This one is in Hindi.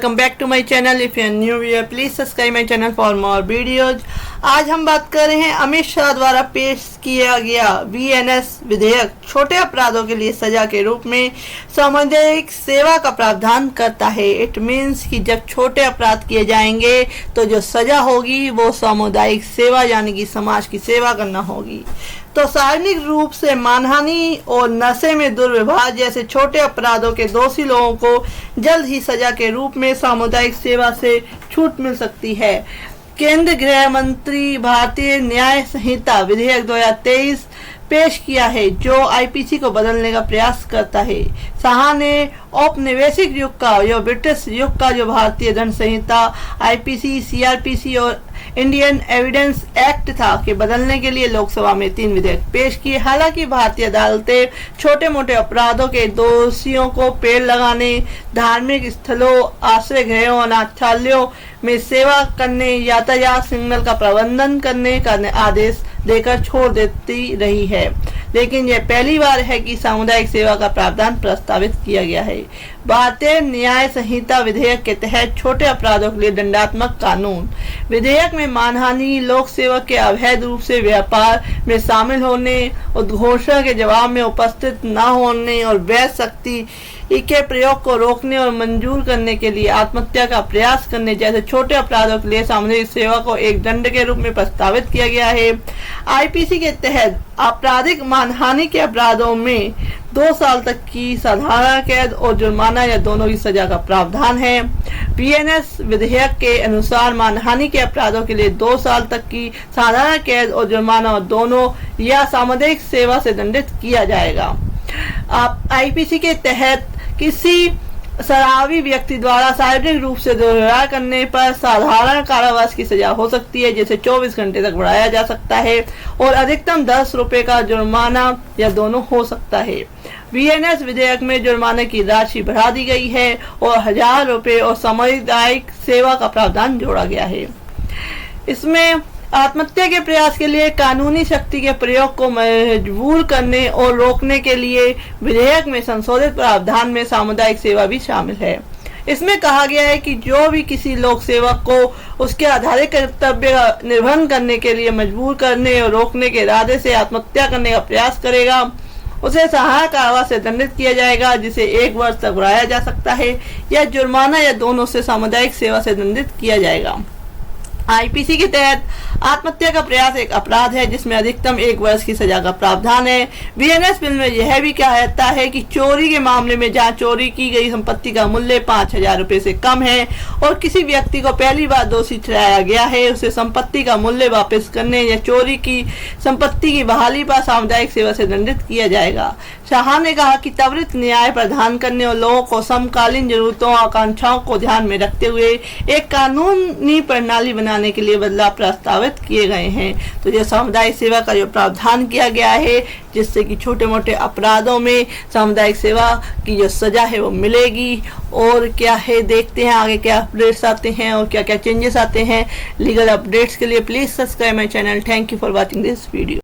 Welcome back to my channel. If you are new viewer please subscribe my channel for more videos. आज हम बात कर रहे हैं अमित शाह द्वारा पेश किया गया बीएनएस विधेयक छोटे अपराधों के लिए सजा के रूप में सामुदायिक सेवा का प्रावधान करता है। इट मीन्स कि जब छोटे अपराध किए जाएंगे तो जो सजा होगी वो सामुदायिक सेवा यानी कि समाज की सेवा करना होगी। तो सार्वजनिक रूप से मानहानि और नशे में दुर्व्यवहार जैसे छोटे अपराधों के दोषी लोगों को जल्द ही सजा के रूप में सामुदायिक सेवा से छूट मिल सकती है। केंद्रीय गृह मंत्री भारतीय न्याय संहिता विधेयक 2023 पेश किया है जो आईपीसी को बदलने का प्रयास करता है। शाह ने औपनिवेशिक युग का या ब्रिटिश युग का जो भारतीय दंड संहिता आईपीसी, सीआरपीसी और इंडियन एविडेंस एक्ट था के बदलने के लिए लोकसभा में 3 विधेयक पेश किए। हालांकि भारतीय अदालतें छोटे मोटे अपराधों के दोषियों को पेड़ लगाने, धार्मिक स्थलों, आश्रय गृहों, अनाथालयों में सेवा करने, यातायात सिग्नल का प्रबंधन करने का आदेश देकर छोड़ देती रही है, लेकिन यह पहली बार है कि सामुदायिक सेवा का प्रावधान प्रस्तावित किया गया है। भारतीय न्याय संहिता विधेयक के तहत छोटे अपराधों के लिए दंडात्मक कानून विधेयक में मानहानि, लोक सेवा के अवैध रूप से व्यापार में शामिल होने, उद्घोषणा के जवाब में उपस्थित न होने और वैध शक्ति के प्रयोग को रोकने और मंजूर करने के लिए आत्महत्या का प्रयास करने जैसे छोटे अपराधों के लिए सामुदायिक सेवा को एक दंड के रूप में प्रस्तावित किया गया है। आईपीसी के तहत आपराधिक मानहानि के अपराधों में 2 साल तक की साधारण कैद और जुर्माना या दोनों की सजा का प्रावधान है। बीएनएस विधेयक के अनुसार मानहानि के अपराधों के लिए 2 साल तक की साधारण कैद और जुर्माना और दोनों या सामुदायिक सेवा से दंडित किया जाएगा। आईपीसी के तहत किसी शराबी व्यक्ति द्वारा सार्वजनिक रूप से दुर्व्यवहार करने पर साधारण कारावास की सजा हो सकती है, जिसे 24 घंटे तक बढ़ाया जा सकता है और अधिकतम 10 रुपए का जुर्माना या दोनों हो सकता है। बीएनएस विधेयक में जुर्माने की राशि बढ़ा दी गई है और 1000 रुपए और सामुदायिक सेवा का प्रावधान जोड़ा गया है। इसमें आत्महत्या के प्रयास के लिए कानूनी शक्ति के प्रयोग को मजबूर करने और रोकने के लिए विधेयक में संशोधित प्रावधान में सामुदायिक सेवा भी शामिल है। इसमें कहा गया है कि जो भी किसी लोक सेवक को उसके आधारित कर्तव्य का निर्वहन करने के लिए मजबूर करने और रोकने के इरादे से आत्महत्या करने का प्रयास करेगा उसे सहायक कारावास से दंडित किया जाएगा, जिसे 1 वर्ष तक बढ़ाया जा सकता है या जुर्माना या दोनों से सामुदायिक सेवा से दंडित किया जाएगा। आईपीसी के तहत आत्महत्या का प्रयास एक अपराध है जिसमें अधिकतम 1 वर्ष की सजा का प्रावधान है। बीएनएस बिल में यह भी कहता है कि चोरी के मामले में जहां चोरी की गई संपत्ति का मूल्य 5000 रुपए से कम है और किसी व्यक्ति को पहली बार दोषी ठहराया गया है, उसे संपत्ति का मूल्य वापस करने या चोरी की संपत्ति की बहाली पर सामुदायिक सेवा से दंडित किया जाएगा। शाह ने कहा कि त्वरित न्याय प्रदान करने और लोगों को समकालीन जरूरतों और आकांक्षाओं को ध्यान में रखते हुए एक कानूनी प्रणाली बनाने के लिए बदलाव प्रस्तावित किए गए हैं। तो यह सामुदायिक सेवा का जो प्रावधान किया गया है जिससे कि छोटे मोटे अपराधों में सामुदायिक सेवा की जो सजा है वो मिलेगी। और क्या है देखते हैं आगे क्या अपडेट्स आते हैं और क्या क्या चेंजेस आते हैं। लीगल अपडेट्स के लिए please subscribe my channel. Thank you for watching this video.